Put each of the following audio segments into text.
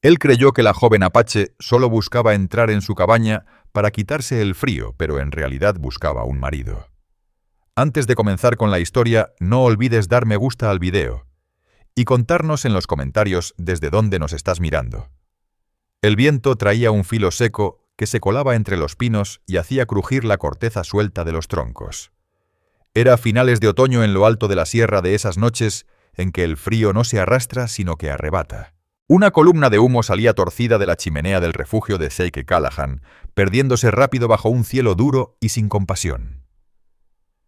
Él creyó que la joven apache solo buscaba entrar en su cabaña para quitarse el frío, pero en realidad buscaba un marido. Antes de comenzar con la historia, no olvides dar me gusta al video y contarnos en los comentarios desde dónde nos estás mirando. El viento traía un filo seco que se colaba entre los pinos y hacía crujir la corteza suelta de los troncos. Era finales de otoño en lo alto de la sierra de esas noches en que el frío no se arrastra sino que arrebata. Una columna de humo salía torcida de la chimenea del refugio de Zeke Callahan, perdiéndose rápido bajo un cielo duro y sin compasión.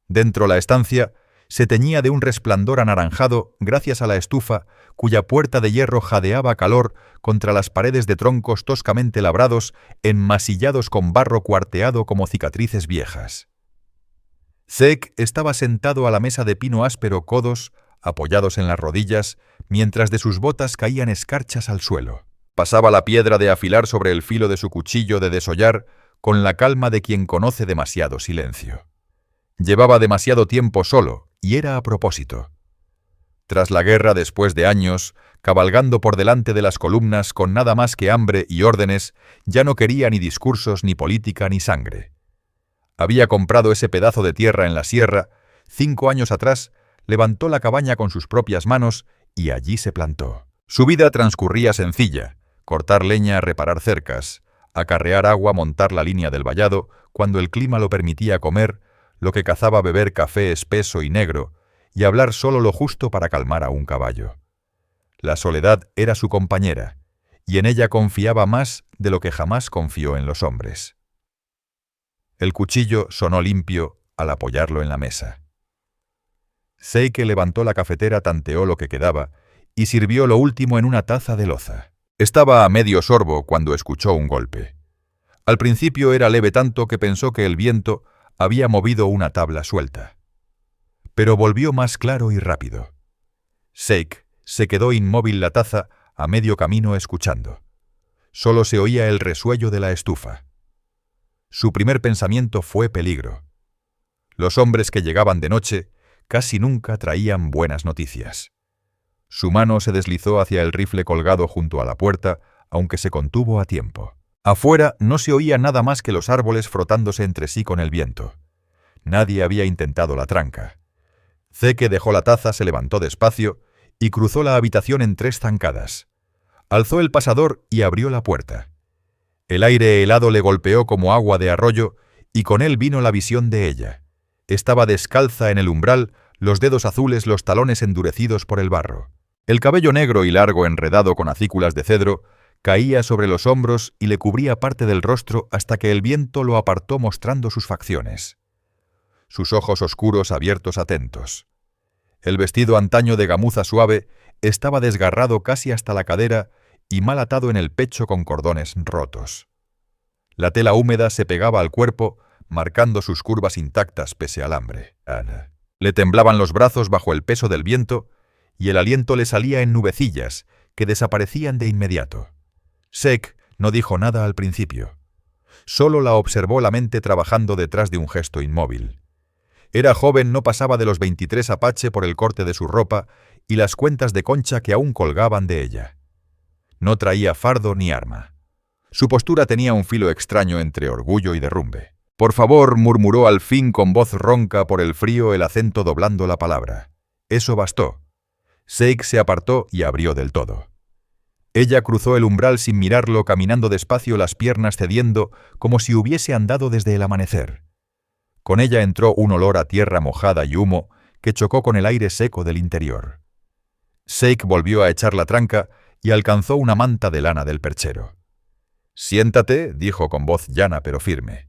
Dentro la estancia se teñía de un resplandor anaranjado gracias a la estufa, cuya puerta de hierro jadeaba calor contra las paredes de troncos toscamente labrados, enmasillados con barro cuarteado como cicatrices viejas. Zeke estaba sentado a la mesa de pino áspero, codos apoyados en las rodillas, mientras de sus botas caían escarchas al suelo. Pasaba la piedra de afilar sobre el filo de su cuchillo de desollar con la calma de quien conoce demasiado silencio. Llevaba demasiado tiempo solo, y era a propósito. Tras la guerra, después de años, cabalgando por delante de las columnas con nada más que hambre y órdenes, ya no quería ni discursos, ni política, ni sangre. Había comprado ese pedazo de tierra en la sierra, 5 años atrás, levantó la cabaña con sus propias manos y allí se plantó. Su vida transcurría sencilla: cortar leña, reparar cercas, acarrear agua, montar la línea del vallado, cuando el clima lo permitía comer, lo que cazaba beber café espeso y negro, y hablar solo lo justo para calmar a un caballo. La soledad era su compañera, y en ella confiaba más de lo que jamás confió en los hombres. El cuchillo sonó limpio al apoyarlo en la mesa. Zeke levantó la cafetera, tanteó lo que quedaba y sirvió lo último en una taza de loza. Estaba a medio sorbo cuando escuchó un golpe. Al principio era leve, tanto que pensó que el viento había movido una tabla suelta. Pero volvió más claro y rápido. Zeke se quedó inmóvil, la taza a medio camino, escuchando. Solo se oía el resuello de la estufa. Su primer pensamiento fue peligro. Los hombres que llegaban de noche casi nunca traían buenas noticias. Su mano se deslizó hacia el rifle colgado junto a la puerta, aunque se contuvo a tiempo. Afuera no se oía nada más que los árboles frotándose entre sí con el viento. Nadie había intentado la tranca. Zeke dejó la taza, se levantó despacio y cruzó la habitación en 3 zancadas. Alzó el pasador y abrió la puerta. El aire helado le golpeó como agua de arroyo y con él vino la visión de ella. Estaba descalza en el umbral, los dedos azules, los talones endurecidos por el barro. El cabello negro y largo, enredado con acículas de cedro, caía sobre los hombros y le cubría parte del rostro hasta que el viento lo apartó, mostrando sus facciones. Sus ojos oscuros abiertos, atentos. El vestido antaño de gamuza suave estaba desgarrado casi hasta la cadera y mal atado en el pecho con cordones rotos. La tela húmeda se pegaba al cuerpo, marcando sus curvas intactas pese al hambre. Le temblaban los brazos bajo el peso del viento y el aliento le salía en nubecillas que desaparecían de inmediato. Zeke no dijo nada al principio. Solo la observó la mente trabajando detrás de un gesto inmóvil. Era joven, no pasaba de los 23 apache por el corte de su ropa y las cuentas de concha que aún colgaban de ella. No traía fardo ni arma. Su postura tenía un filo extraño entre orgullo y derrumbe. «Por favor», murmuró al fin con voz ronca por el frío, el acento doblando la palabra. Eso bastó. Zeke se apartó y abrió del todo. Ella cruzó el umbral sin mirarlo, caminando despacio, las piernas cediendo como si hubiese andado desde el amanecer. Con ella entró un olor a tierra mojada y humo que chocó con el aire seco del interior. Zeke volvió a echar la tranca y alcanzó una manta de lana del perchero. «Siéntate», dijo con voz llana pero firme.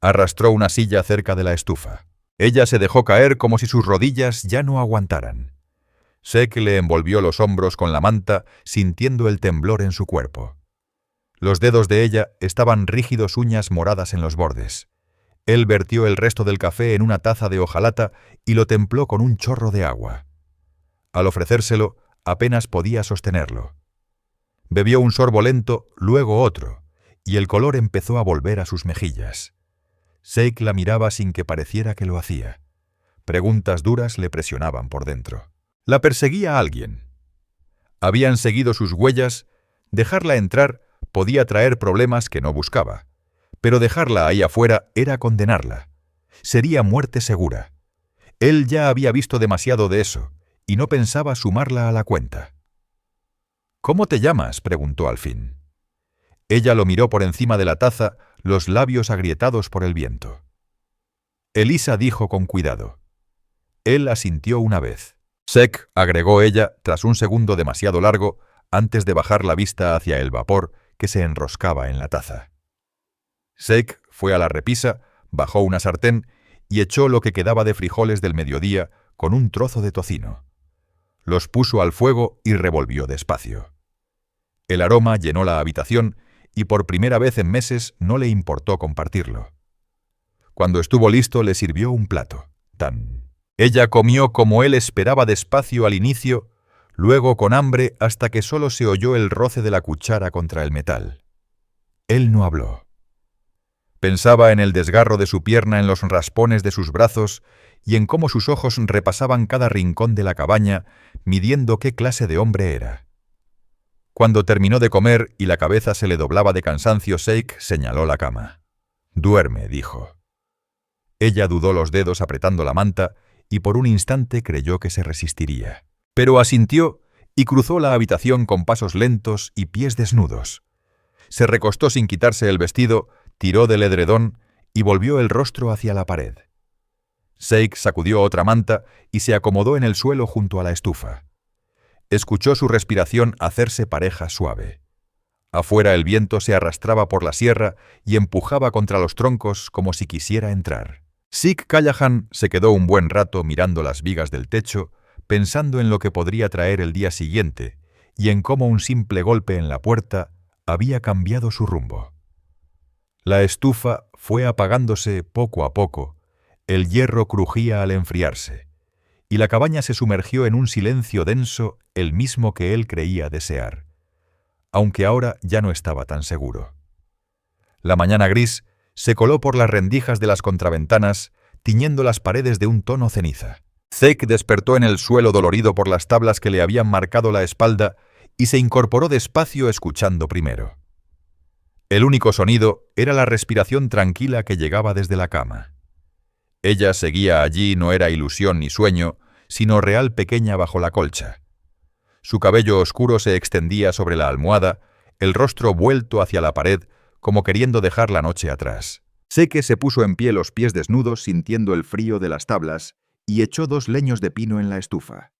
Arrastró una silla cerca de la estufa. Ella se dejó caer como si sus rodillas ya no aguantaran. Zeke le envolvió los hombros con la manta, sintiendo el temblor en su cuerpo. Los dedos de ella estaban rígidos, uñas moradas en los bordes. Él vertió el resto del café en una taza de hojalata y lo templó con un chorro de agua. Al ofrecérselo, apenas podía sostenerlo. Bebió un sorbo lento, luego otro, y el color empezó a volver a sus mejillas. Zeke la miraba sin que pareciera que lo hacía. Preguntas duras le presionaban por dentro. La perseguía alguien. Habían seguido sus huellas Dejarla entrar podía traer problemas que no buscaba, pero dejarla ahí afuera era condenarla. Sería muerte segura. Él ya había visto demasiado de eso, y no pensaba sumarla a la cuenta. «¿Cómo te llamas?», preguntó al fin. Ella lo miró por encima de la taza, los labios agrietados por el viento. Elisa dijo con cuidado. Él asintió una vez. «Sek», agregó ella, tras un segundo demasiado largo, antes de bajar la vista hacia el vapor que se enroscaba en la taza. Sek fue a la repisa, bajó una sartén y echó lo que quedaba de frijoles del mediodía con un trozo de tocino. Los puso al fuego y revolvió despacio. El aroma llenó la habitación y por primera vez en meses no le importó compartirlo. Cuando estuvo listo le sirvió un plato. Ella comió como él esperaba, despacio al inicio, luego con hambre hasta que solo se oyó el roce de la cuchara contra el metal. Él no habló. Pensaba en el desgarro de su pierna en los raspones de sus brazos y en cómo sus ojos repasaban cada rincón de la cabaña, midiendo qué clase de hombre era. Cuando terminó de comer y la cabeza se le doblaba de cansancio, Sek señaló la cama. «Duerme», dijo. Ella dudó los dedos apretando la manta y por un instante creyó que se resistiría. Pero asintió y cruzó la habitación con pasos lentos y pies desnudos. Se recostó sin quitarse el vestido, tiró del edredón y volvió el rostro hacia la pared. Sek sacudió otra manta y se acomodó en el suelo junto a la estufa. Escuchó su respiración hacerse pareja suave. Afuera el viento se arrastraba por la sierra y empujaba contra los troncos como si quisiera entrar. Sik Callahan se quedó un buen rato mirando las vigas del techo, pensando en lo que podría traer el día siguiente y en cómo un simple golpe en la puerta había cambiado su rumbo. La estufa fue apagándose poco a poco, el hierro crujía al enfriarse, y la cabaña se sumergió en un silencio denso, el mismo que él creía desear, aunque ahora ya no estaba tan seguro. La mañana gris se coló por las rendijas de las contraventanas, tiñendo las paredes de un tono ceniza. Sek despertó en el suelo dolorido por las tablas que le habían marcado la espalda y se incorporó despacio escuchando primero. El único sonido era la respiración tranquila que llegaba desde la cama. Ella seguía allí, no era ilusión ni sueño, sino real pequeña bajo la colcha. Su cabello oscuro se extendía sobre la almohada, el rostro vuelto hacia la pared, como queriendo dejar la noche atrás. Sek se puso en pie, los pies desnudos, sintiendo el frío de las tablas, y echó 2 leños de pino en la estufa.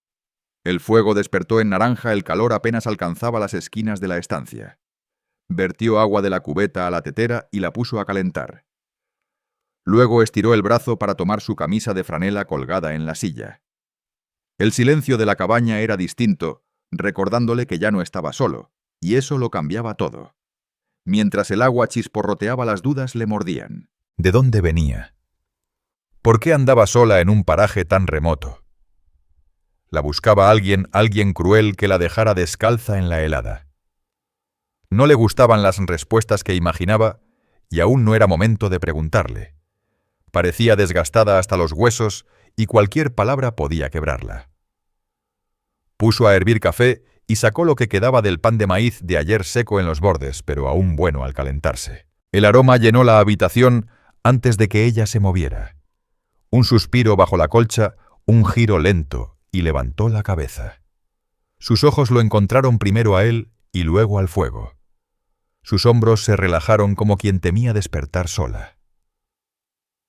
El fuego despertó en naranja, el calor apenas alcanzaba las esquinas de la estancia. Vertió agua de la cubeta a la tetera y la puso a calentar. Luego estiró el brazo para tomar su camisa de franela colgada en la silla. El silencio de la cabaña era distinto, recordándole que ya no estaba solo, y eso lo cambiaba todo. Mientras el agua chisporroteaba, las dudas le mordían. ¿De dónde venía? ¿Por qué andaba sola en un paraje tan remoto? La buscaba alguien cruel que la dejara descalza en la helada. No le gustaban las respuestas que imaginaba y aún no era momento de preguntarle. Parecía desgastada hasta los huesos y cualquier palabra podía quebrarla. Puso a hervir café y sacó lo que quedaba del pan de maíz de ayer seco en los bordes, pero aún bueno al calentarse. El aroma llenó la habitación antes de que ella se moviera. Un suspiro bajo la colcha, un giro lento, y levantó la cabeza. Sus ojos lo encontraron primero a él y luego al fuego. Sus hombros se relajaron como quien temía despertar sola.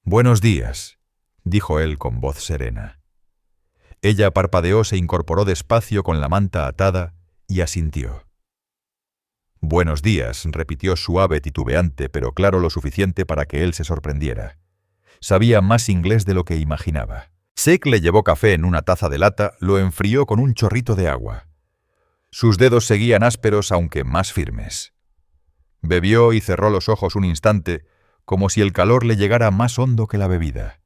«Buenos días», dijo él con voz serena. Ella parpadeó, se incorporó despacio con la manta atada y asintió. «Buenos días», repitió suave, titubeante, pero claro lo suficiente para que él se sorprendiera. Sabía más inglés de lo que imaginaba. Sek le llevó café en una taza de lata, lo enfrió con un chorrito de agua. Sus dedos seguían ásperos, aunque más firmes. Bebió y cerró los ojos un instante, como si el calor le llegara más hondo que la bebida.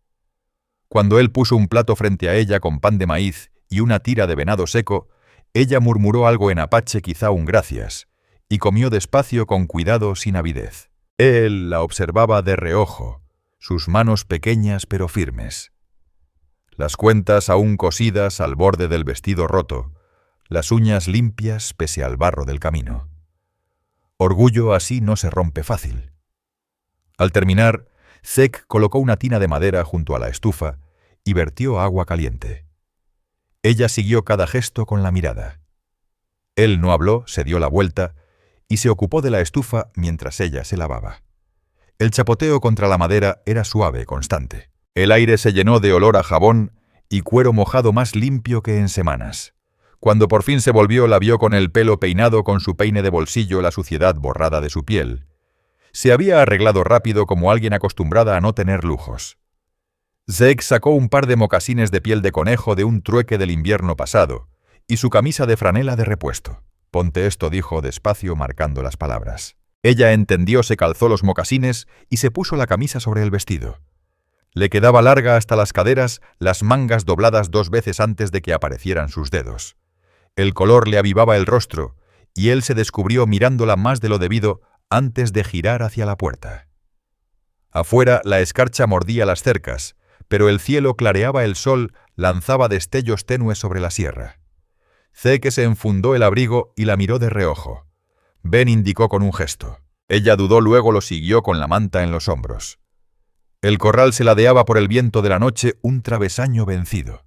Cuando él puso un plato frente a ella con pan de maíz y una tira de venado seco, ella murmuró algo en apache, quizá un gracias, y comió despacio, con cuidado, sin avidez. Él la observaba de reojo, sus manos pequeñas pero firmes. Las cuentas aún cosidas al borde del vestido roto, las uñas limpias pese al barro del camino. Orgullo así no se rompe fácil. Al terminar, Zeke colocó una tina de madera junto a la estufa y vertió agua caliente. Ella siguió cada gesto con la mirada. Él no habló, se dio la vuelta y se ocupó de la estufa mientras ella se lavaba. El chapoteo contra la madera era suave, constante. El aire se llenó de olor a jabón y cuero mojado más limpio que en semanas. Cuando por fin se volvió, la vio con el pelo peinado, con su peine de bolsillo, la suciedad borrada de su piel. Se había arreglado rápido como alguien acostumbrada a no tener lujos. Zeke sacó un par de mocasines de piel de conejo de un trueque del invierno pasado y su camisa de franela de repuesto. «Ponte esto», dijo despacio, marcando las palabras. Ella entendió, se calzó los mocasines y se puso la camisa sobre el vestido. Le quedaba larga hasta las caderas, las mangas dobladas 2 veces antes de que aparecieran sus dedos. El color le avivaba el rostro y él se descubrió mirándola más de lo debido antes de girar hacia la puerta. Afuera la escarcha mordía las cercas, pero el cielo clareaba, el sol lanzaba destellos tenues sobre la sierra. Zeke se enfundó el abrigo y la miró de reojo. Ben indicó con un gesto. Ella dudó, luego lo siguió con la manta en los hombros. El corral se ladeaba por el viento de la noche, un travesaño vencido.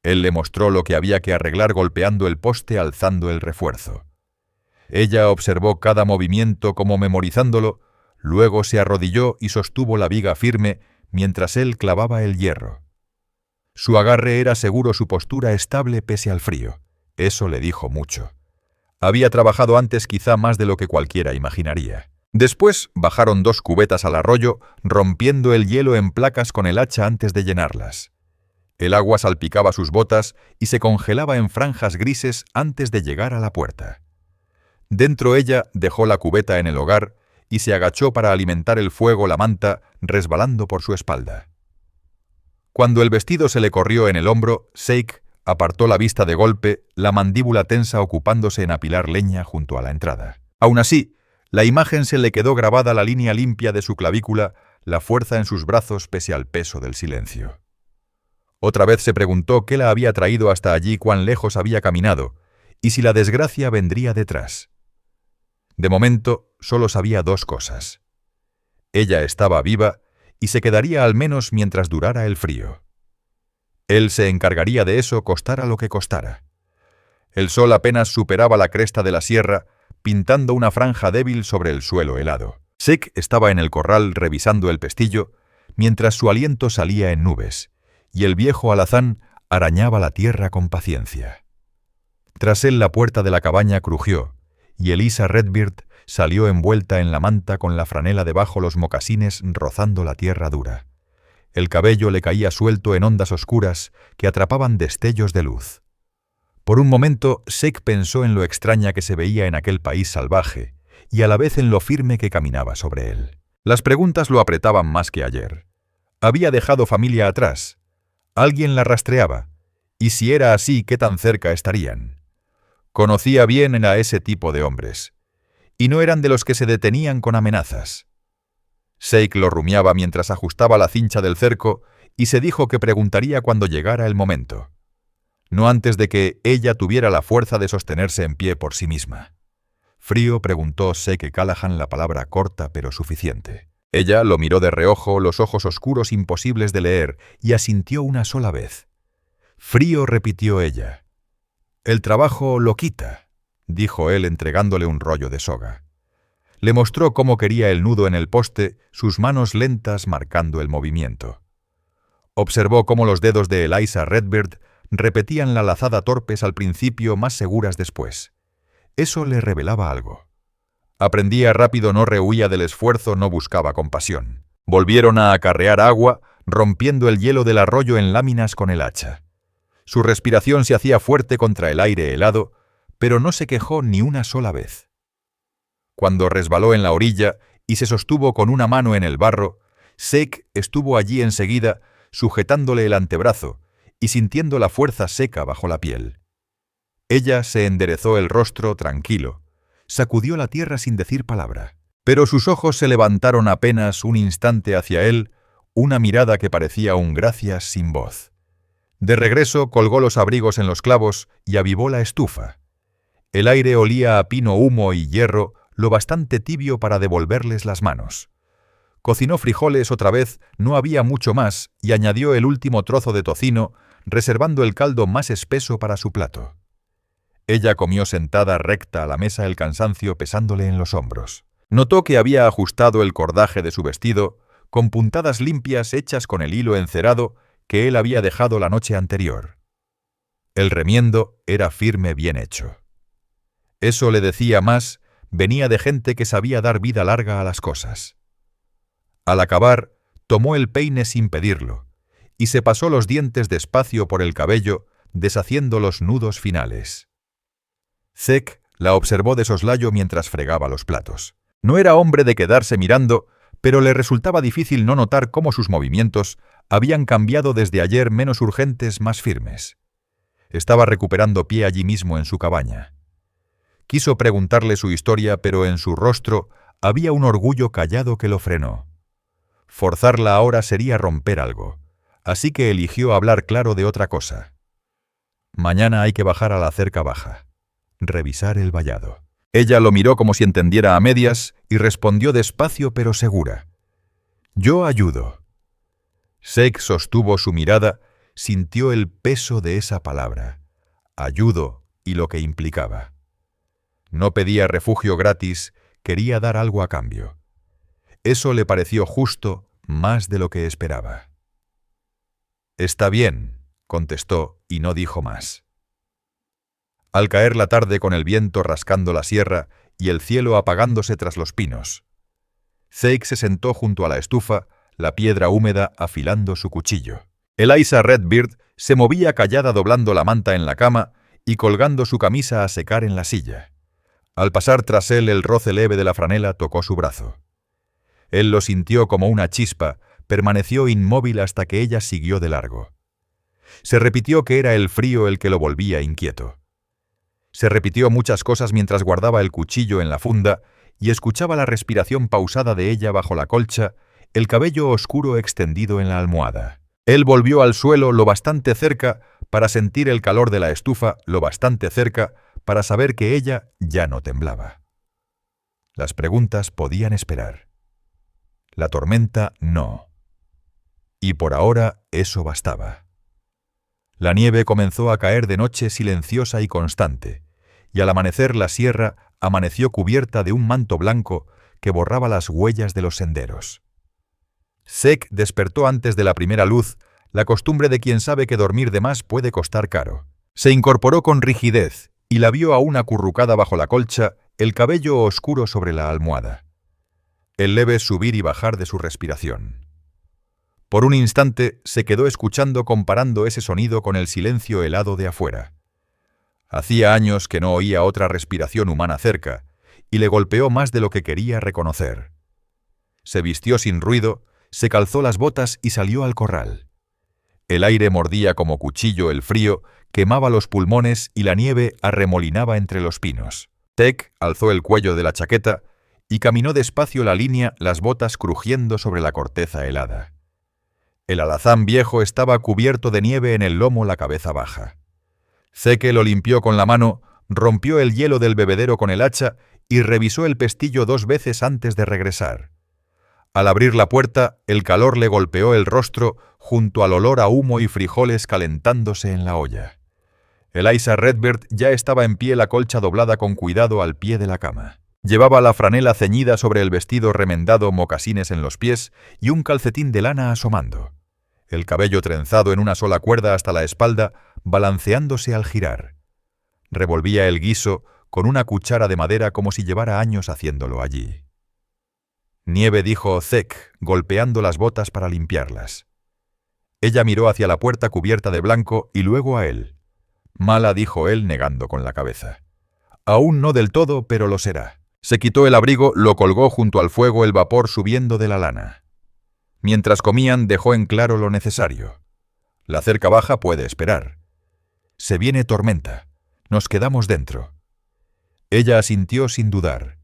Él le mostró lo que había que arreglar golpeando el poste, alzando el refuerzo. Ella observó cada movimiento como memorizándolo, luego se arrodilló y sostuvo la viga firme mientras él clavaba el hierro. Su agarre era seguro, su postura estable pese al frío. Eso le dijo mucho. Había trabajado antes quizá más de lo que cualquiera imaginaría. Después bajaron 2 cubetas al arroyo, rompiendo el hielo en placas con el hacha antes de llenarlas. El agua salpicaba sus botas y se congelaba en franjas grises antes de llegar a la puerta. Dentro ella dejó la cubeta en el hogar y se agachó para alimentar el fuego, la manta resbalando por su espalda. Cuando el vestido se le corrió en el hombro, Zeke apartó la vista de golpe, la mandíbula tensa ocupándose en apilar leña junto a la entrada. Aún así, la imagen se le quedó grabada, la línea limpia de su clavícula, la fuerza en sus brazos pese al peso del silencio. Otra vez se preguntó qué la había traído hasta allí, cuán lejos había caminado, y si la desgracia vendría detrás. De momento, solo sabía 2 cosas. Ella estaba viva y se quedaría al menos mientras durara el frío. Él se encargaría de eso, costara lo que costara. El sol apenas superaba la cresta de la sierra, pintando una franja débil sobre el suelo helado. Zeke estaba en el corral revisando el pestillo, mientras su aliento salía en nubes, y el viejo alazán arañaba la tierra con paciencia. Tras él la puerta de la cabaña crujió, y Elisa Redbeard salió envuelta en la manta con la franela debajo, los mocasines rozando la tierra dura. El cabello le caía suelto en ondas oscuras que atrapaban destellos de luz. Por un momento, Zeke pensó en lo extraña que se veía en aquel país salvaje y a la vez en lo firme que caminaba sobre él. Las preguntas lo apretaban más que ayer. Había dejado familia atrás. Alguien la rastreaba. Y si era así, ¿qué tan cerca estarían? Conocía bien a ese tipo de hombres. Y no eran de los que se detenían con amenazas. Zeke lo rumiaba mientras ajustaba la cincha del cerco y se dijo que preguntaría cuando llegara el momento. No antes de que ella tuviera la fuerza de sostenerse en pie por sí misma. «Frío», preguntó Zeke Callahan, la palabra corta pero suficiente. Ella lo miró de reojo, los ojos oscuros imposibles de leer, y asintió una sola vez. «Frío», repitió ella. «El trabajo lo quita», dijo él entregándole un rollo de soga. Le mostró cómo quería el nudo en el poste, sus manos lentas marcando el movimiento. Observó cómo los dedos de Elisa Redbeard repetían la lazada torpes al principio, más seguras después. Eso le revelaba algo. Aprendía rápido, no rehuía del esfuerzo, no buscaba compasión. Volvieron a acarrear agua, rompiendo el hielo del arroyo en láminas con el hacha. Su respiración se hacía fuerte contra el aire helado, pero no se quejó ni una sola vez. Cuando resbaló en la orilla y se sostuvo con una mano en el barro, Zeke estuvo allí enseguida, sujetándole el antebrazo y sintiendo la fuerza seca bajo la piel. Ella se enderezó el rostro tranquilo, sacudió la tierra sin decir palabra, pero sus ojos se levantaron apenas un instante hacia él, una mirada que parecía un gracias sin voz. De regreso colgó los abrigos en los clavos y avivó la estufa. El aire olía a pino, humo y hierro, lo bastante tibio para devolverles las manos. Cocinó frijoles otra vez, no había mucho más, y añadió el último trozo de tocino, reservando el caldo más espeso para su plato. Ella comió sentada recta a la mesa, el cansancio pesándole en los hombros. Notó que había ajustado el cordaje de su vestido, con puntadas limpias hechas con el hilo encerado que él había dejado la noche anterior. El remiendo era firme, bien hecho. Eso le decía más, venía de gente que sabía dar vida larga a las cosas. Al acabar, tomó el peine sin pedirlo, y se pasó los dientes despacio por el cabello, deshaciendo los nudos finales. Zek la observó de soslayo mientras fregaba los platos. No era hombre de quedarse mirando, pero le resultaba difícil no notar cómo sus movimientos habían cambiado desde ayer, menos urgentes, más firmes. Estaba recuperando pie allí mismo en su cabaña. Quiso preguntarle su historia, pero en su rostro había un orgullo callado que lo frenó. Forzarla ahora sería romper algo, así que eligió hablar claro de otra cosa. Mañana hay que bajar a la cerca baja, revisar el vallado. Ella lo miró como si entendiera a medias y respondió despacio pero segura. Yo ayudo. Zek sostuvo su mirada, sintió el peso de esa palabra, ayudo, y lo que implicaba. No pedía refugio gratis, quería dar algo a cambio. Eso le pareció justo, más de lo que esperaba. Está bien, contestó, y no dijo más. Al caer la tarde con el viento rascando la sierra y el cielo apagándose tras los pinos, Zek se sentó junto a la estufa, la piedra húmeda afilando su cuchillo. Eliza Redbeard se movía callada doblando la manta en la cama y colgando su camisa a secar en la silla. Al pasar tras él el roce leve de la franela tocó su brazo. Él lo sintió como una chispa, permaneció inmóvil hasta que ella siguió de largo. Se repitió que era el frío el que lo volvía inquieto. Se repitió muchas cosas mientras guardaba el cuchillo en la funda y escuchaba la respiración pausada de ella bajo la colcha, el cabello oscuro extendido en la almohada. Él volvió al suelo lo bastante cerca para sentir el calor de la estufa, lo bastante cerca para saber que ella ya no temblaba. Las preguntas podían esperar. La tormenta no. Y por ahora eso bastaba. La nieve comenzó a caer de noche silenciosa y constante, y al amanecer la sierra amaneció cubierta de un manto blanco que borraba las huellas de los senderos. Zek despertó antes de la primera luz, la costumbre de quien sabe que dormir de más puede costar caro. Se incorporó con rigidez y la vio aún acurrucada bajo la colcha, el cabello oscuro sobre la almohada. El leve subir y bajar de su respiración. Por un instante se quedó escuchando, comparando ese sonido con el silencio helado de afuera. Hacía años que no oía otra respiración humana cerca, y le golpeó más de lo que quería reconocer. Se vistió sin ruido, se calzó las botas y salió al corral. El aire mordía como cuchillo, el frío quemaba los pulmones y la nieve arremolinaba entre los pinos. Zek alzó el cuello de la chaqueta y caminó despacio la línea, las botas crujiendo sobre la corteza helada. El alazán viejo estaba cubierto de nieve en el lomo, la cabeza baja. Zek lo limpió con la mano, rompió el hielo del bebedero con el hacha y revisó el pestillo 2 veces antes de regresar. Al abrir la puerta, el calor le golpeó el rostro junto al olor a humo y frijoles calentándose en la olla. Eliza Redbeard ya estaba en pie, la colcha doblada con cuidado al pie de la cama. Llevaba la franela ceñida sobre el vestido remendado, mocasines en los pies y un calcetín de lana asomando. El cabello trenzado en una sola cuerda hasta la espalda, balanceándose al girar. Revolvía el guiso con una cuchara de madera como si llevara años haciéndolo allí. Nieve, dijo Zek, golpeando las botas para limpiarlas. Ella miró hacia la puerta cubierta de blanco y luego a él. Mala, dijo él, negando con la cabeza. Aún no del todo, pero lo será. Se quitó el abrigo, lo colgó junto al fuego, el vapor subiendo de la lana. Mientras comían, dejó en claro lo necesario. La cerca baja puede esperar. Se viene tormenta. Nos quedamos dentro. Ella asintió sin dudar.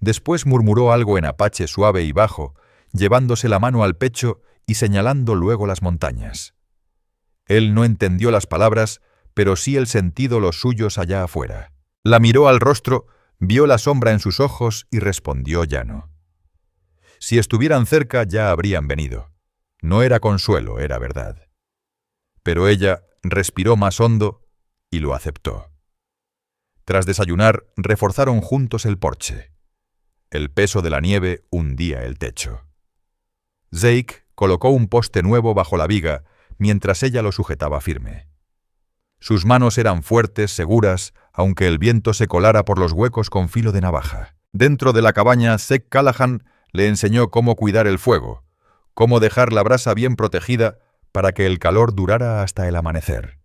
Después murmuró algo en apache suave y bajo, llevándose la mano al pecho y señalando luego las montañas. Él no entendió las palabras, pero sí el sentido los suyos allá afuera. La miró al rostro, Vio la sombra en sus ojos y respondió llano. Si estuvieran cerca ya habrían venido. No era consuelo, era verdad. Pero ella respiró más hondo y lo aceptó. Tras desayunar, reforzaron juntos el porche. El peso de la nieve hundía el techo. Zeke colocó un poste nuevo bajo la viga mientras ella lo sujetaba firme. Sus manos eran fuertes, seguras, aunque el viento se colara por los huecos con filo de navaja. Dentro de la cabaña, Zeke Callahan le enseñó cómo cuidar el fuego, cómo dejar la brasa bien protegida para que el calor durara hasta el amanecer.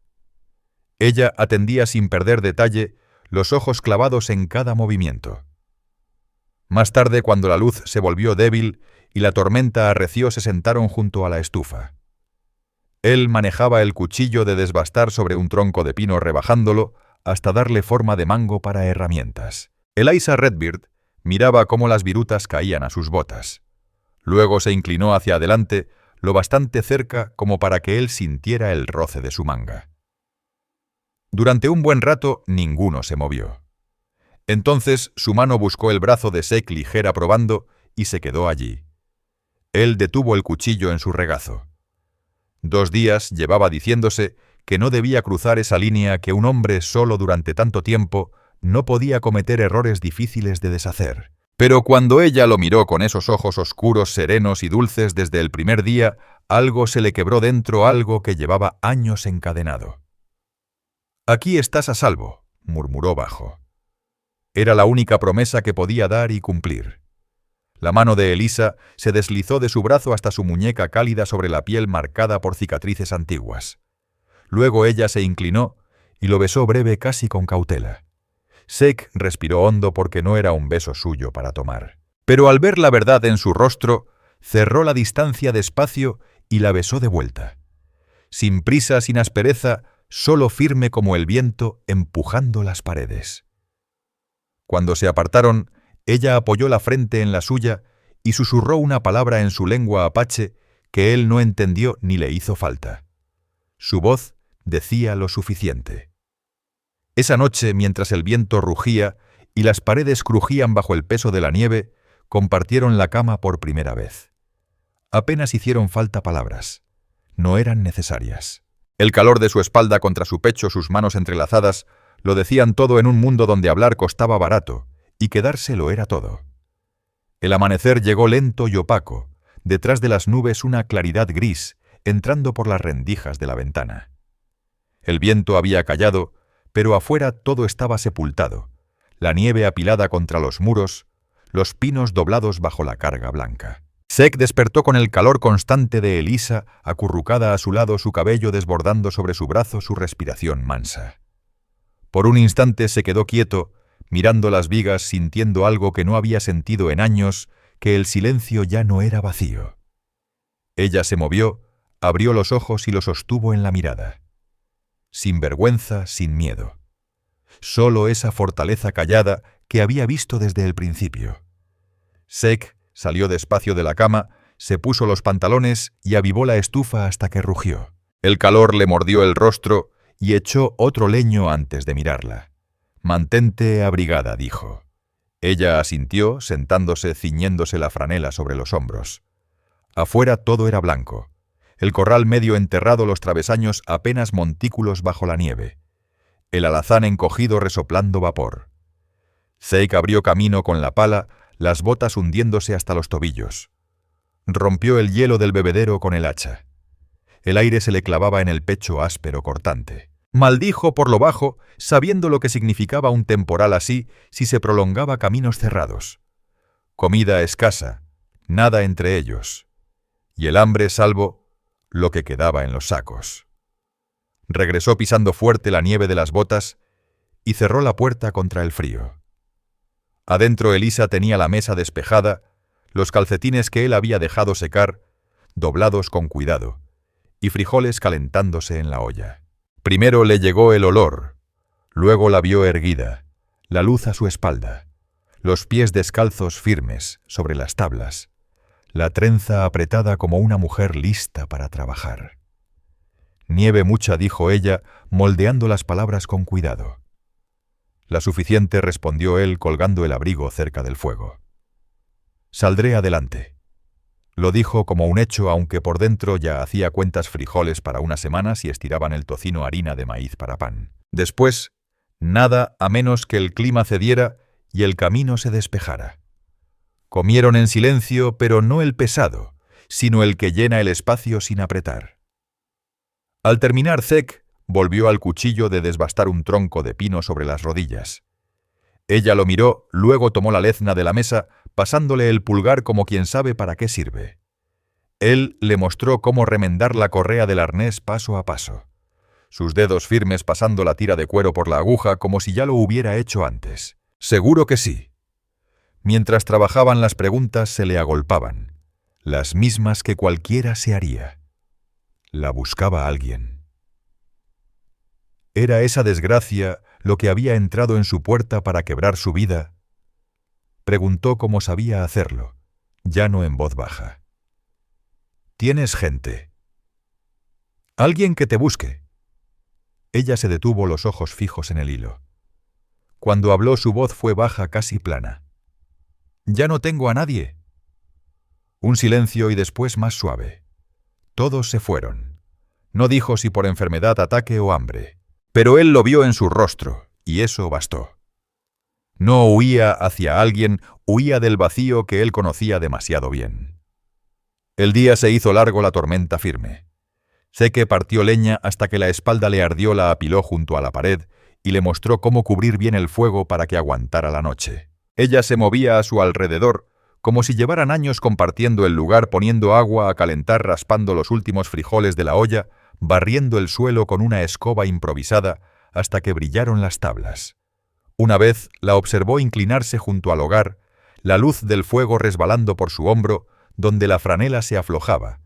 Ella atendía sin perder detalle, los ojos clavados en cada movimiento. Más tarde, cuando la luz se volvió débil y la tormenta arreció, se sentaron junto a la estufa. Él manejaba el cuchillo de desbastar sobre un tronco de pino, rebajándolo hasta darle forma de mango para herramientas. Eliza Redbeard miraba cómo las virutas caían a sus botas. Luego se inclinó hacia adelante, lo bastante cerca como para que él sintiera el roce de su manga. Durante un buen rato ninguno se movió. Entonces su mano buscó el brazo de Zeke ligera probando y se quedó allí. Él detuvo el cuchillo en su regazo. 2 días llevaba diciéndose que no debía cruzar esa línea, que un hombre solo durante tanto tiempo no podía cometer errores difíciles de deshacer. Pero cuando ella lo miró con esos ojos oscuros, serenos y dulces desde el primer día, algo se le quebró dentro, algo que llevaba años encadenado. «Aquí estás a salvo», murmuró bajo. Era la única promesa que podía dar y cumplir. La mano de Eliza se deslizó de su brazo hasta su muñeca cálida sobre la piel marcada por cicatrices antiguas. Luego ella se inclinó y lo besó breve, casi con cautela. Zeke respiró hondo porque no era un beso suyo para tomar. Pero al ver la verdad en su rostro, cerró la distancia despacio y la besó de vuelta. Sin prisa, sin aspereza, solo firme como el viento, empujando las paredes. Cuando se apartaron, ella apoyó la frente en la suya y susurró una palabra en su lengua apache que él no entendió ni le hizo falta. Su voz decía lo suficiente. Esa noche, mientras el viento rugía y las paredes crujían bajo el peso de la nieve, compartieron la cama por primera vez. Apenas hicieron falta palabras. No eran necesarias. El calor de su espalda contra su pecho, sus manos entrelazadas, lo decían todo en un mundo donde hablar costaba barato y quedarse lo era todo. El amanecer llegó lento y opaco, detrás de las nubes una claridad gris, entrando por las rendijas de la ventana. El viento había callado, pero afuera todo estaba sepultado, la nieve apilada contra los muros, los pinos doblados bajo la carga blanca. Zeke despertó con el calor constante de Eliza, acurrucada a su lado, su cabello desbordando sobre su brazo, su respiración mansa. Por un instante se quedó quieto, mirando las vigas, sintiendo algo que no había sentido en años, que el silencio ya no era vacío. Ella se movió, abrió los ojos y los sostuvo en la mirada. Sin vergüenza, sin miedo. Solo esa fortaleza callada que había visto desde el principio. Zeke salió despacio de la cama, se puso los pantalones y avivó la estufa hasta que rugió. El calor le mordió el rostro y echó otro leño antes de mirarla. «Mantente abrigada», dijo. Ella asintió, sentándose, ciñéndose la franela sobre los hombros. Afuera todo era blanco. El corral medio enterrado, los travesaños apenas montículos bajo la nieve. El alazán encogido resoplando vapor. Zeke abrió camino con la pala, las botas hundiéndose hasta los tobillos. Rompió el hielo del bebedero con el hacha. El aire se le clavaba en el pecho áspero, cortante. Maldijo por lo bajo, sabiendo lo que significaba un temporal así si se prolongaba caminos cerrados. Comida escasa, nada entre ellos. Y el hambre salvo lo que quedaba en los sacos. Regresó pisando fuerte la nieve de las botas y cerró la puerta contra el frío. Adentro Eliza tenía la mesa despejada, los calcetines que él había dejado secar, doblados con cuidado, y frijoles calentándose en la olla. Primero le llegó el olor, luego la vio erguida, la luz a su espalda, los pies descalzos firmes sobre las tablas, la trenza apretada como una mujer lista para trabajar. «Nieve mucha», dijo ella, moldeando las palabras con cuidado. La suficiente, respondió él colgando el abrigo cerca del fuego. Saldré adelante. Lo dijo como un hecho, aunque por dentro ya hacía cuentas frijoles para una semana si estiraban el tocino harina de maíz para pan. Después, nada a menos que el clima cediera y el camino se despejara. Comieron en silencio, pero no el pesado, sino el que llena el espacio sin apretar. Al terminar, Zek volvió al cuchillo de desbastar un tronco de pino sobre las rodillas. Ella lo miró, luego tomó la lezna de la mesa, pasándole el pulgar como quien sabe para qué sirve. Él le mostró cómo remendar la correa del arnés paso a paso, sus dedos firmes pasando la tira de cuero por la aguja como si ya lo hubiera hecho antes. Seguro que sí. Mientras trabajaban, las preguntas se le agolpaban, las mismas que cualquiera se haría. La buscaba alguien. ¿Era esa desgracia lo que había entrado en su puerta para quebrar su vida? Preguntó como sabía hacerlo, ya no en voz baja. ¿Tienes gente? Alguien que te busque. Ella se detuvo, los ojos fijos en el hilo. Cuando habló, su voz fue baja, casi plana. Ya no tengo a nadie. Un silencio y después más suave. Todos se fueron. No dijo si por enfermedad, ataque o hambre. Pero él lo vio en su rostro, y eso bastó. No huía hacia alguien, huía del vacío que él conocía demasiado bien. El día se hizo largo, la tormenta firme. Zeke partió leña hasta que la espalda le ardió, la apiló junto a la pared y le mostró cómo cubrir bien el fuego para que aguantara la noche. Ella se movía a su alrededor, como si llevaran años compartiendo el lugar, poniendo agua a calentar, raspando los últimos frijoles de la olla, barriendo el suelo con una escoba improvisada hasta que brillaron las tablas. Una vez la observó inclinarse junto al hogar, la luz del fuego resbalando por su hombro, donde la franela se aflojaba,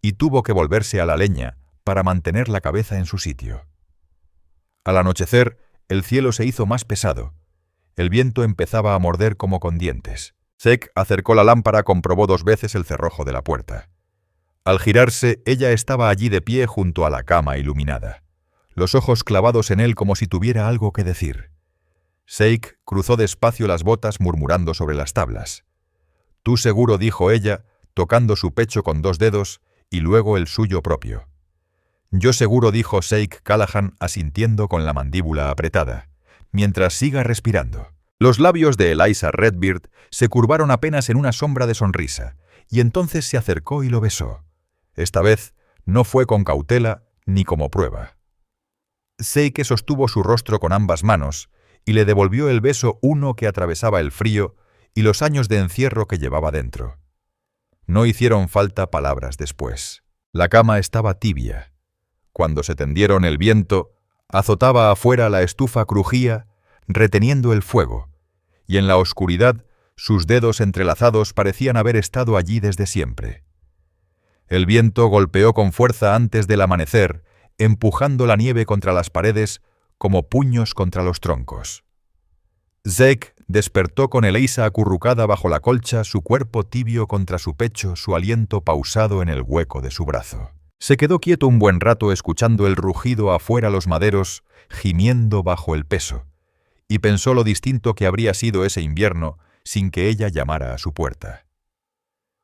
y tuvo que volverse a la leña para mantener la cabeza en su sitio. Al anochecer, el cielo se hizo más pesado. El viento empezaba a morder como con dientes. Zek acercó la lámpara, comprobó 2 veces el cerrojo de la puerta. Al girarse, ella estaba allí de pie junto a la cama iluminada, los ojos clavados en él como si tuviera algo que decir. Zeke cruzó despacio las botas, murmurando sobre las tablas. «Tú seguro», dijo ella, tocando su pecho con 2 dedos y luego el suyo propio. «Yo seguro», dijo Zeke Callahan, asintiendo con la mandíbula apretada, mientras siga respirando. Los labios de Eliza Redbeard se curvaron apenas en una sombra de sonrisa, y entonces se acercó y lo besó. Esta vez no fue con cautela ni como prueba. Zeke sostuvo su rostro con ambas manos y le devolvió el beso, uno que atravesaba el frío y los años de encierro que llevaba dentro. No hicieron falta palabras después. La cama estaba tibia. Cuando se tendieron, el viento azotaba afuera, la estufa crujía, reteniendo el fuego, y en la oscuridad sus dedos entrelazados parecían haber estado allí desde siempre. El viento golpeó con fuerza antes del amanecer, empujando la nieve contra las paredes como puños contra los troncos. Zeke despertó con Eliza acurrucada bajo la colcha, su cuerpo tibio contra su pecho, su aliento pausado en el hueco de su brazo. Se quedó quieto un buen rato escuchando el rugido afuera, los maderos gimiendo bajo el peso, y pensó lo distinto que habría sido ese invierno sin que ella llamara a su puerta.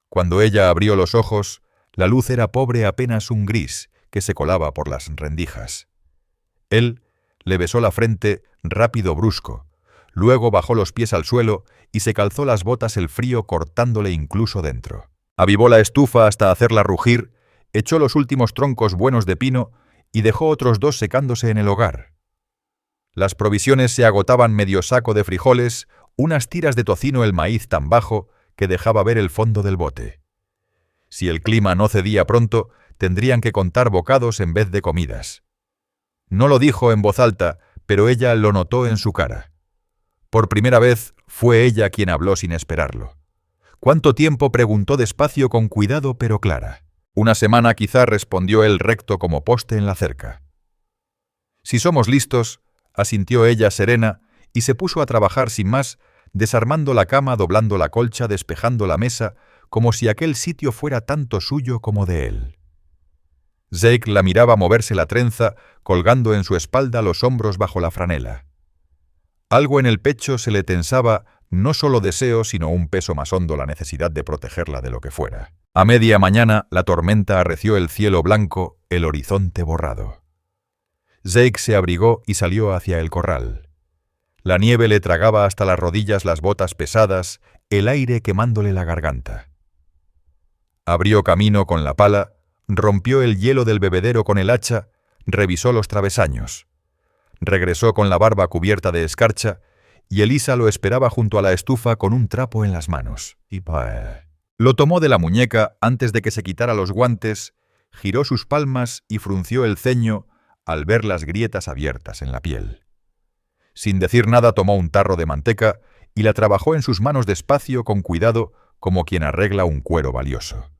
Cuando ella abrió los ojos, la luz era pobre, apenas un gris que se colaba por las rendijas. Él le besó la frente, rápido, brusco. Luego bajó los pies al suelo y se calzó las botas, el frío cortándole incluso dentro. Avivó la estufa hasta hacerla rugir, echó los últimos troncos buenos de pino y dejó otros 2 secándose en el hogar. Las provisiones se agotaban: medio saco de frijoles, unas tiras de tocino, el maíz tan bajo que dejaba ver el fondo del bote. Si el clima no cedía pronto, tendrían que contar bocados en vez de comidas. No lo dijo en voz alta, pero ella lo notó en su cara. Por primera vez fue ella quien habló sin esperarlo. «¿Cuánto tiempo?», preguntó despacio, con cuidado pero clara. «1 semana quizá», respondió él recto como poste en la cerca. «Si somos listos», asintió ella serena, y se puso a trabajar sin más, desarmando la cama, doblando la colcha, despejando la mesa, como si aquel sitio fuera tanto suyo como de él. Zeke la miraba moverse la trenza, colgando en su espalda, los hombros bajo la franela. Algo en el pecho se le tensaba, no solo deseo, sino un peso más hondo, la necesidad de protegerla de lo que fuera. A media mañana, la tormenta arreció el cielo blanco, el horizonte borrado. Zeke se abrigó y salió hacia el corral. La nieve le tragaba hasta las rodillas las botas pesadas, el aire quemándole la garganta. Abrió camino con la pala, rompió el hielo del bebedero con el hacha, revisó los travesaños. Regresó con la barba cubierta de escarcha y Elisa lo esperaba junto a la estufa con un trapo en las manos. Lo tomó de la muñeca antes de que se quitara los guantes, giró sus palmas y frunció el ceño al ver las grietas abiertas en la piel. Sin decir nada tomó un tarro de manteca y la trabajó en sus manos despacio, con cuidado, como quien arregla un cuero valioso.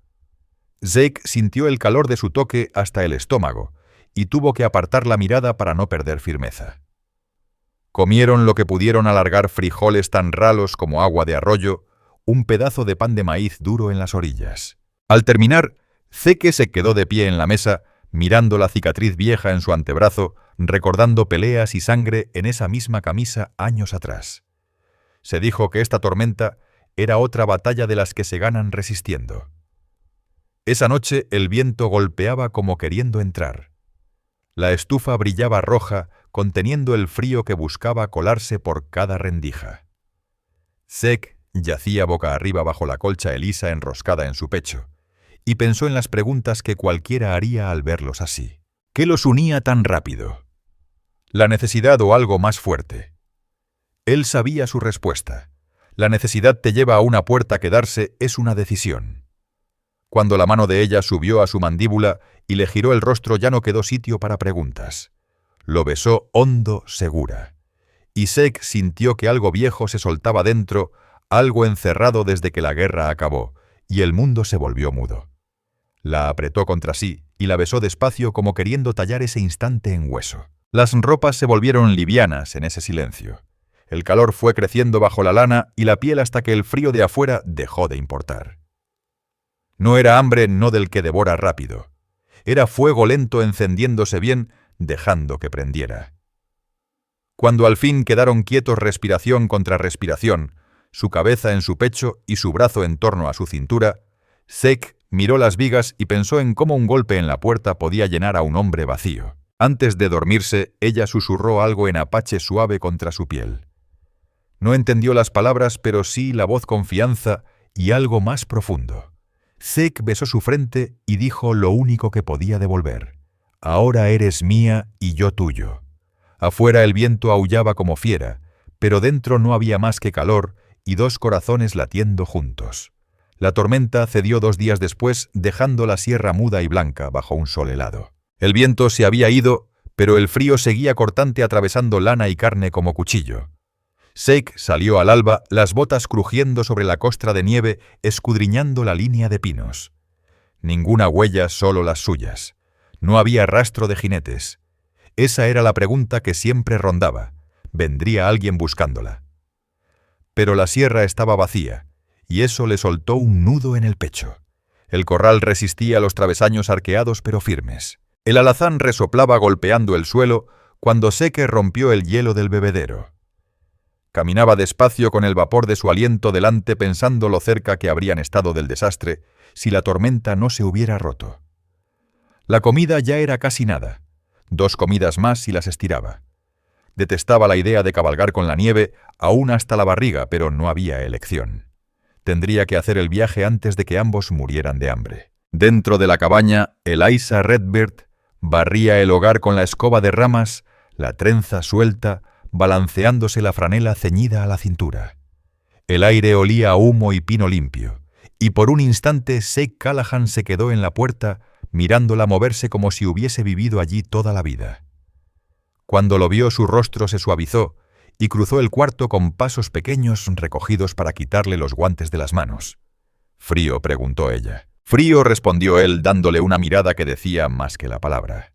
Zeke sintió el calor de su toque hasta el estómago y tuvo que apartar la mirada para no perder firmeza. Comieron lo que pudieron, alargar frijoles tan ralos como agua de arroyo, un pedazo de pan de maíz duro en las orillas. Al terminar, Zeke se quedó de pie en la mesa, mirando la cicatriz vieja en su antebrazo, recordando peleas y sangre en esa misma camisa años atrás. Se dijo que esta tormenta era otra batalla de las que se ganan resistiendo. Esa noche el viento golpeaba como queriendo entrar. La estufa brillaba roja, conteniendo el frío que buscaba colarse por cada rendija. Zeke yacía boca arriba bajo la colcha Elisa enroscada en su pecho, y pensó en las preguntas que cualquiera haría al verlos así. ¿Qué los unía tan rápido? ¿La necesidad o algo más fuerte? Él sabía su respuesta. La necesidad te lleva a una puerta, quedarse es una decisión. Cuando la mano de ella subió a su mandíbula y le giró el rostro, ya no quedó sitio para preguntas. Lo besó hondo, segura. Y Zeke sintió que algo viejo se soltaba dentro, algo encerrado desde que la guerra acabó, y el mundo se volvió mudo. La apretó contra sí y la besó despacio, como queriendo tallar ese instante en hueso. Las ropas se volvieron livianas en ese silencio. El calor fue creciendo bajo la lana y la piel hasta que el frío de afuera dejó de importar. No era hambre, no del que devora rápido. Era fuego lento encendiéndose bien, dejando que prendiera. Cuando al fin quedaron quietos, respiración contra respiración, su cabeza en su pecho y su brazo en torno a su cintura, Zeke miró las vigas y pensó en cómo un golpe en la puerta podía llenar a un hombre vacío. Antes de dormirse, ella susurró algo en apache suave contra su piel. No entendió las palabras, pero sí la voz, confianza y algo más profundo. Zeke besó su frente y dijo lo único que podía devolver. Ahora eres mía y yo tuyo. Afuera el viento aullaba como fiera, pero dentro no había más que calor y dos corazones latiendo juntos. La tormenta cedió 2 días después, dejando la sierra muda y blanca bajo un sol helado. El viento se había ido, pero el frío seguía cortante, atravesando lana y carne como cuchillo. Zeke salió al alba, las botas crujiendo sobre la costra de nieve, escudriñando la línea de pinos. Ninguna huella, solo las suyas. No había rastro de jinetes. Esa era la pregunta que siempre rondaba. ¿Vendría alguien buscándola? Pero la sierra estaba vacía, y eso le soltó un nudo en el pecho. El corral resistía los travesaños arqueados pero firmes. El alazán resoplaba golpeando el suelo cuando Zeke rompió el hielo del bebedero. Caminaba despacio con el vapor de su aliento delante, pensando lo cerca que habrían estado del desastre si la tormenta no se hubiera roto. La comida ya era casi nada. 2 comidas más y las estiraba. Detestaba la idea de cabalgar con la nieve, aún hasta la barriga, pero no había elección. Tendría que hacer el viaje antes de que ambos murieran de hambre. Dentro de la cabaña, Eliza Redbird barría el hogar con la escoba de ramas, la trenza suelta, balanceándose la franela ceñida a la cintura. El aire olía a humo y pino limpio, y por un instante Zeke Callahan se quedó en la puerta, mirándola moverse como si hubiese vivido allí toda la vida. Cuando lo vio, su rostro se suavizó y cruzó el cuarto con pasos pequeños recogidos para quitarle los guantes de las manos. «¿Frío?», preguntó ella. «Frío», respondió él, dándole una mirada que decía más que la palabra.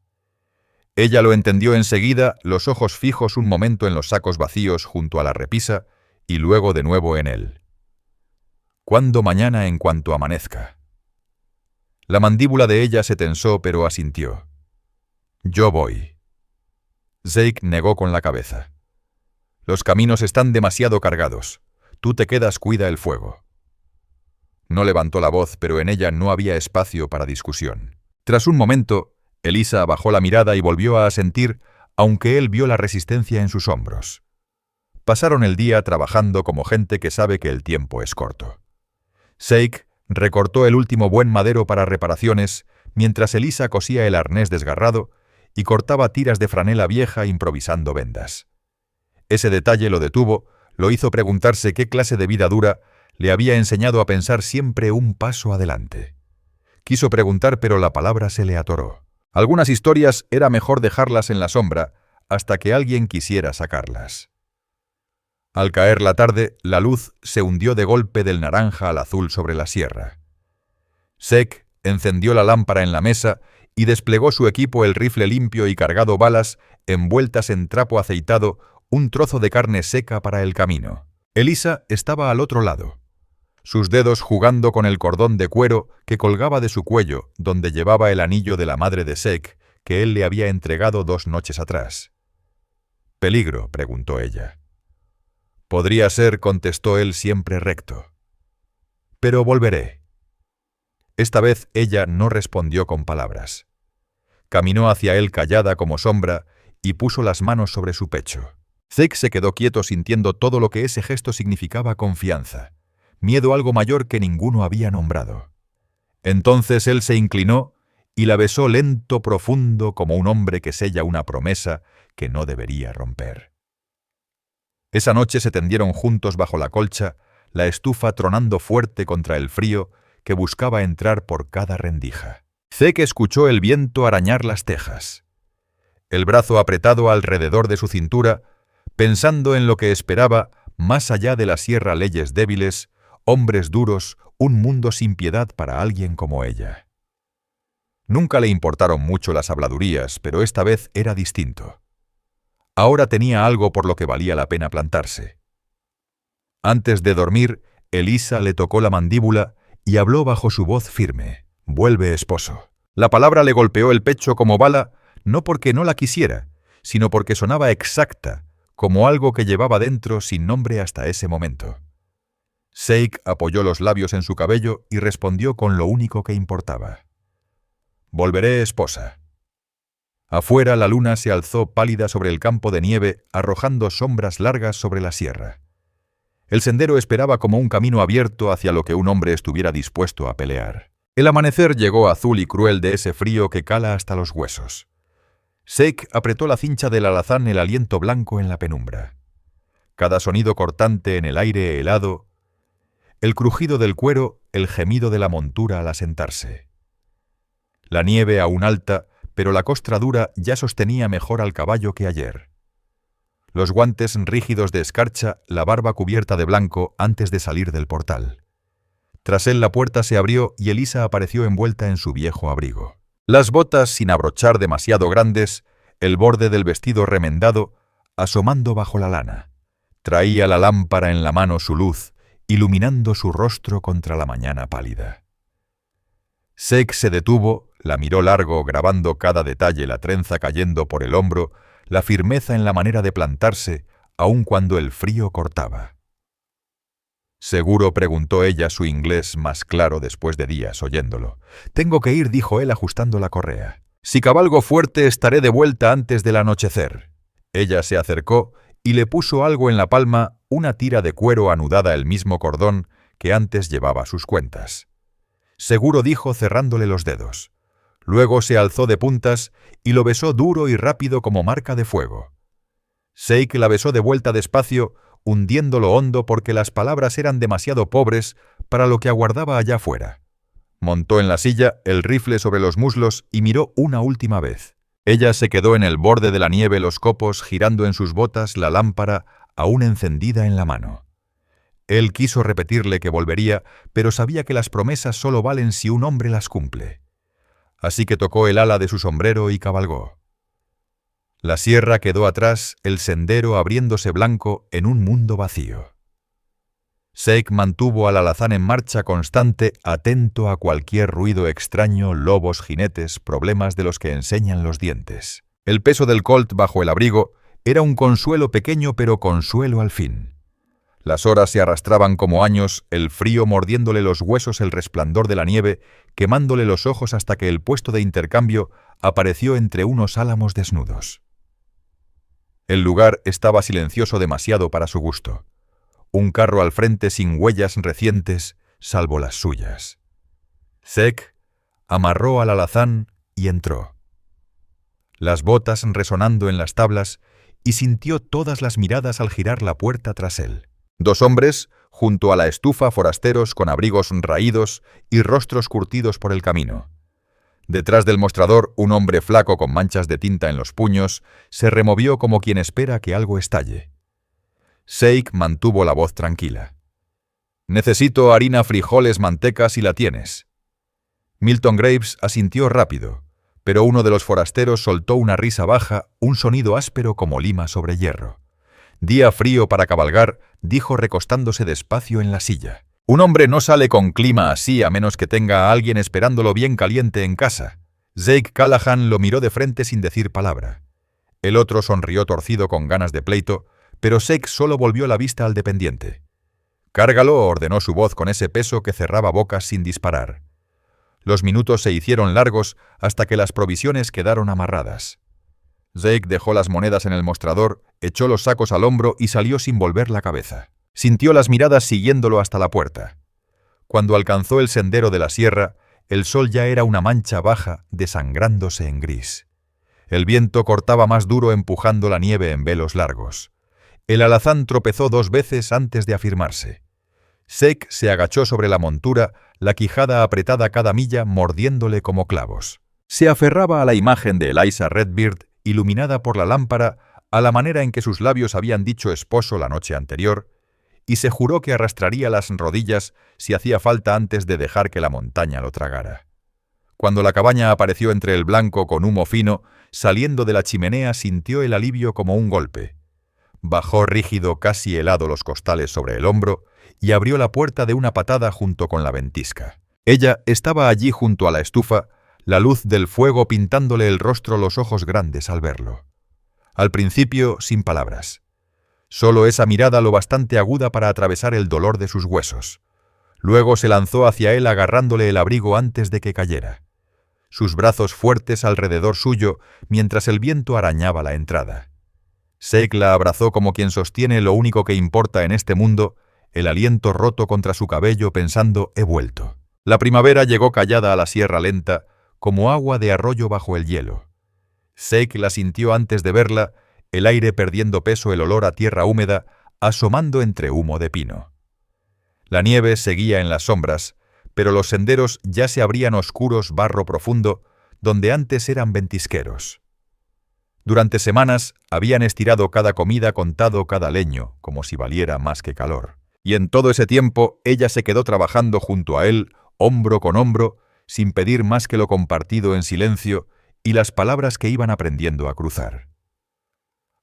Ella lo entendió enseguida, los ojos fijos un momento en los sacos vacíos junto a la repisa y luego de nuevo en él. «¿Cuándo? Mañana, en cuanto amanezca». La mandíbula de ella se tensó, pero asintió. «Yo voy». Zeke negó con la cabeza. Los caminos están demasiado cargados. Tú te quedas, cuida el fuego. No levantó la voz, pero en ella no había espacio para discusión. Tras un momento, Elisa bajó la mirada y volvió a asentir, aunque él vio la resistencia en sus hombros. Pasaron el día trabajando como gente que sabe que el tiempo es corto. Sheikh recortó el último buen madero para reparaciones, mientras Elisa cosía el arnés desgarrado y cortaba tiras de franela vieja improvisando vendas. Ese detalle lo detuvo, lo hizo preguntarse qué clase de vida dura le había enseñado a pensar siempre un paso adelante. Quiso preguntar, pero la palabra se le atoró. Algunas historias era mejor dejarlas en la sombra hasta que alguien quisiera sacarlas. Al caer la tarde, la luz se hundió de golpe del naranja al azul sobre la sierra. Sheikh encendió la lámpara en la mesa y desplegó su equipo, el rifle limpio y cargado balas, envueltas en trapo aceitado, un trozo de carne seca para el camino. Elisa estaba al otro lado, sus dedos jugando con el cordón de cuero que colgaba de su cuello, donde llevaba el anillo de la madre de Sheikh que él le había entregado 2 noches atrás. «¿Peligro?», preguntó ella. «Podría ser», contestó él siempre recto. «Pero volveré». Esta vez ella no respondió con palabras. Caminó hacia él callada como sombra y puso las manos sobre su pecho. Sheikh se quedó quieto sintiendo todo lo que ese gesto significaba: confianza, miedo, algo mayor que ninguno había nombrado. Entonces él se inclinó y la besó lento, profundo, como un hombre que sella una promesa que no debería romper. Esa noche se tendieron juntos bajo la colcha, la estufa tronando fuerte contra el frío que buscaba entrar por cada rendija. Sheikh escuchó el viento arañar las tejas. El brazo apretado alrededor de su cintura, pensando en lo que esperaba más allá de la sierra: leyes débiles, hombres duros, un mundo sin piedad para alguien como ella. Nunca le importaron mucho las habladurías, pero esta vez era distinto. Ahora tenía algo por lo que valía la pena plantarse. Antes de dormir, Elisa le tocó la mandíbula y habló bajo su voz firme: «Vuelve, esposo». La palabra le golpeó el pecho como bala, no porque no la quisiera, sino porque sonaba exacta, como algo que llevaba dentro sin nombre hasta ese momento. Sheikh apoyó los labios en su cabello y respondió con lo único que importaba: «Volveré, esposa». Afuera la luna se alzó pálida sobre el campo de nieve, arrojando sombras largas sobre la sierra. El sendero esperaba como un camino abierto hacia lo que un hombre estuviera dispuesto a pelear. El amanecer llegó azul y cruel de ese frío que cala hasta los huesos. Sheikh apretó la cincha del alazán, el aliento blanco en la penumbra. Cada sonido cortante en el aire helado, el crujido del cuero, el gemido de la montura al asentarse. La nieve aún alta, pero la costra dura ya sostenía mejor al caballo que ayer. Los guantes rígidos de escarcha, la barba cubierta de blanco antes de salir del portal. Tras él la puerta se abrió y Elisa apareció envuelta en su viejo abrigo. Las botas sin abrochar demasiado grandes, el borde del vestido remendado, asomando bajo la lana. Traía la lámpara en la mano, su luz, iluminando su rostro contra la mañana pálida. Sheikh se detuvo, la miró largo, grabando cada detalle: la trenza cayendo por el hombro, la firmeza en la manera de plantarse, aun cuando el frío cortaba. «¿Seguro?», preguntó ella, su inglés más claro después de días oyéndolo. «Tengo que ir», dijo él ajustando la correa. «Si cabalgo fuerte estaré de vuelta antes del anochecer». Ella se acercó y le puso algo en la palma, una tira de cuero anudada, el mismo cordón que antes llevaba sus cuentas. «Seguro», dijo cerrándole los dedos. Luego se alzó de puntas y lo besó duro y rápido como marca de fuego. Sheikh la besó de vuelta despacio, hundiéndolo hondo porque las palabras eran demasiado pobres para lo que aguardaba allá afuera. Montó en la silla, el rifle sobre los muslos, y miró una última vez. Ella se quedó en el borde de la nieve, los copos girando en sus botas, la lámpara aún encendida en la mano. Él quiso repetirle que volvería, pero sabía que las promesas solo valen si un hombre las cumple. Así que tocó el ala de su sombrero y cabalgó. La sierra quedó atrás, el sendero abriéndose blanco en un mundo vacío. Sheikh mantuvo al alazán en marcha constante, atento a cualquier ruido extraño: lobos, jinetes, problemas de los que enseñan los dientes. El peso del colt bajo el abrigo, Era un consuelo pequeño, pero consuelo al fin. Las horas se arrastraban como años, el frío mordiéndole los huesos, el resplandor de la nieve, quemándole los ojos hasta que el puesto de intercambio apareció entre unos álamos desnudos. El lugar estaba silencioso demasiado para su gusto. Un carro al frente sin huellas recientes, salvo las suyas. Zeke amarró al alazán y entró. Las botas resonando en las tablas, y sintió todas las miradas al girar la puerta tras él. Dos hombres, junto a la estufa, forasteros con abrigos raídos y rostros curtidos por el camino. Detrás del mostrador, un hombre flaco con manchas de tinta en los puños se removió como quien espera que algo estalle. Zeke mantuvo la voz tranquila. «Necesito harina, frijoles, manteca si la tienes». Milton Graves asintió rápido, pero uno de los forasteros soltó una risa baja, un sonido áspero como lima sobre hierro. «Día frío para cabalgar», dijo recostándose despacio en la silla. «Un hombre no sale con clima así a menos que tenga a alguien esperándolo bien caliente en casa». Zeke Callahan lo miró de frente sin decir palabra. El otro sonrió torcido con ganas de pleito, pero Zeke solo volvió la vista al dependiente. «Cárgalo», ordenó su voz con ese peso que cerraba bocas sin disparar. Los minutos se hicieron largos hasta que las provisiones quedaron amarradas. Zeke dejó las monedas en el mostrador, echó los sacos al hombro y salió sin volver la cabeza. Sintió las miradas siguiéndolo hasta la puerta. Cuando alcanzó el sendero de la sierra, el sol ya era una mancha baja, desangrándose en gris. El viento cortaba más duro empujando la nieve en velos largos. El alazán tropezó 2 veces antes de afirmarse. Zeke se agachó sobre la montura, la quijada apretada cada milla mordiéndole como clavos. Se aferraba a la imagen de Eliza Redbeard, iluminada por la lámpara, a la manera en que sus labios habían dicho esposo la noche anterior, y se juró que arrastraría las rodillas si hacía falta antes de dejar que la montaña lo tragara. Cuando la cabaña apareció entre el blanco con humo fino, saliendo de la chimenea sintió el alivio como un golpe. Bajó rígido, casi helado, los costales sobre el hombro y abrió la puerta de una patada junto con la ventisca. Ella estaba allí junto a la estufa, la luz del fuego pintándole el rostro, los ojos grandes al verlo. Al principio, sin palabras. Solo esa mirada lo bastante aguda para atravesar el dolor de sus huesos. Luego se lanzó hacia él agarrándole el abrigo antes de que cayera. Sus brazos fuertes alrededor suyo mientras el viento arañaba la entrada. Zeke la abrazó como quien sostiene lo único que importa en este mundo, el aliento roto contra su cabello pensando «he vuelto». La primavera llegó callada a la sierra lenta, como agua de arroyo bajo el hielo. Zeke la sintió antes de verla, el aire perdiendo peso, el olor a tierra húmeda, asomando entre humo de pino. La nieve seguía en las sombras, pero los senderos ya se abrían oscuros, barro profundo, donde antes eran ventisqueros. Durante semanas habían estirado cada comida, contado cada leño, como si valiera más que calor. Y en todo ese tiempo ella se quedó trabajando junto a él, hombro con hombro, sin pedir más que lo compartido en silencio y las palabras que iban aprendiendo a cruzar.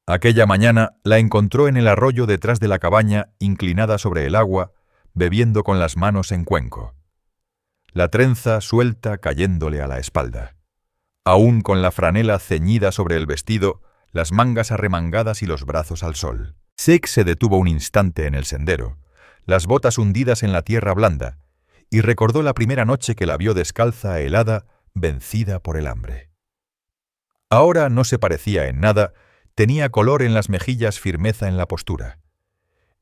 Aquella mañana la encontró en el arroyo detrás de la cabaña, inclinada sobre el agua, bebiendo con las manos en cuenco. La trenza suelta cayéndole a la espalda. Aún con la franela ceñida sobre el vestido, las mangas arremangadas y los brazos al sol. Zeke se detuvo un instante en el sendero, las botas hundidas en la tierra blanda, y recordó la primera noche que la vio descalza, helada, vencida por el hambre. Ahora no se parecía en nada, tenía color en las mejillas, firmeza en la postura.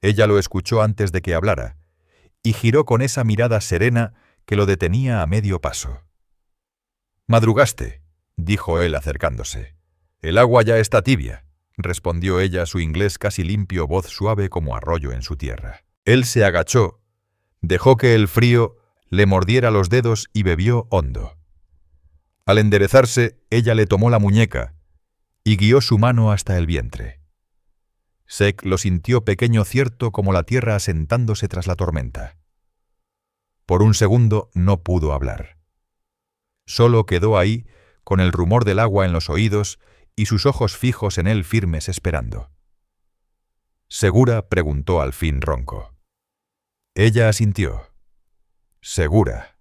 Ella lo escuchó antes de que hablara, y giró con esa mirada serena que lo detenía a medio paso. «Madrugaste», dijo él acercándose. «El agua ya está tibia», respondió ella, su inglés casi limpio, voz suave como arroyo en su tierra. Él se agachó, dejó que el frío le mordiera los dedos y bebió hondo. Al enderezarse, ella le tomó la muñeca y guió su mano hasta el vientre. Zeke lo sintió pequeño, cierto como la tierra asentándose tras la tormenta. Por un segundo no pudo hablar. Solo quedó ahí, con el rumor del agua en los oídos y sus ojos fijos en él, firmes, esperando. «¿Segura?», preguntó al fin ronco. Ella asintió. «Segura».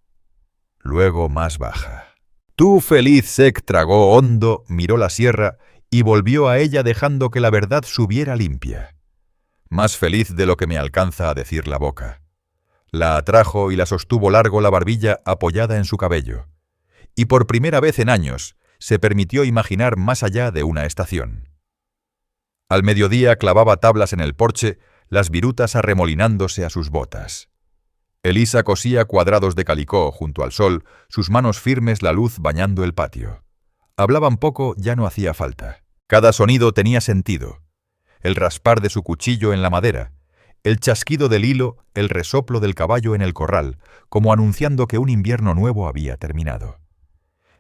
Luego más baja. «Tú feliz». Zeke tragó hondo, miró la sierra y volvió a ella dejando que la verdad subiera limpia. Más feliz de lo que me alcanza a decir la boca. La atrajo y la sostuvo largo la barbilla apoyada en su cabello. Y por primera vez en años se permitió imaginar más allá de una estación. Al mediodía clavaba tablas en el porche, las virutas arremolinándose a sus botas. Elisa cosía cuadrados de calicó junto al sol, sus manos firmes la luz bañando el patio. Hablaban poco, ya no hacía falta. Cada sonido tenía sentido. El raspar de su cuchillo en la madera, el chasquido del hilo, el resoplo del caballo en el corral, como anunciando que un invierno nuevo había terminado.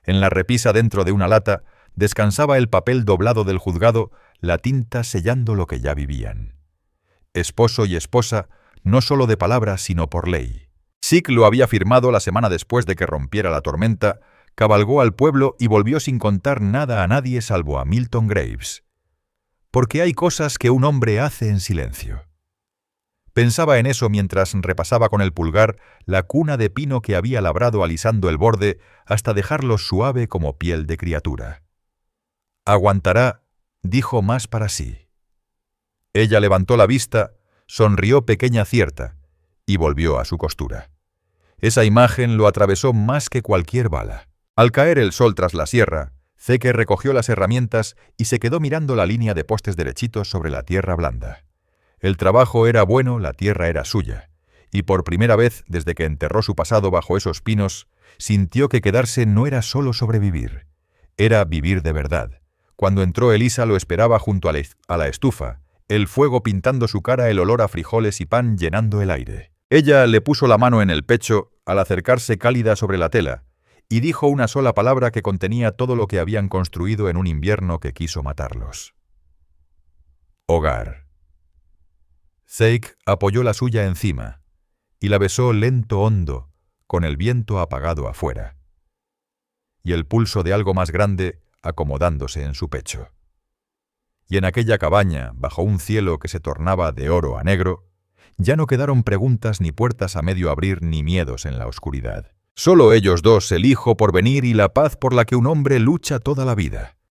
En la repisa dentro de una lata descansaba el papel doblado del juzgado, la tinta sellando lo que ya vivían. Esposo y esposa, no solo de palabra, sino por ley. Sick lo había firmado la semana después de que rompiera la tormenta, cabalgó al pueblo y volvió sin contar nada a nadie salvo a Milton Graves. Porque hay cosas que un hombre hace en silencio. Pensaba en eso mientras repasaba con el pulgar la cuna de pino que había labrado alisando el borde hasta dejarlo suave como piel de criatura. Aguantará, dijo más para sí. Ella levantó la vista, sonrió pequeña cierta y volvió a su costura. Esa imagen lo atravesó más que cualquier bala. Al caer el sol tras la sierra, Zeke recogió las herramientas y se quedó mirando la línea de postes derechitos sobre la tierra blanda. El trabajo era bueno, la tierra era suya, y por primera vez desde que enterró su pasado bajo esos pinos, sintió que quedarse no era solo sobrevivir, era vivir de verdad. Cuando entró Elisa lo esperaba junto a la estufa, el fuego pintando su cara, el olor a frijoles y pan llenando el aire. Ella le puso la mano en el pecho al acercarse cálida sobre la tela, y dijo una sola palabra que contenía todo lo que habían construido en un invierno que quiso matarlos. Hogar. Zeke apoyó la suya encima, y la besó lento hondo, con el viento apagado afuera, y el pulso de algo más grande acomodándose en su pecho. Y en aquella cabaña, bajo un cielo que se tornaba de oro a negro, ya no quedaron preguntas ni puertas a medio abrir ni miedos en la oscuridad. Solo ellos dos, el hijo por venir y la paz por la que un hombre lucha toda la vida.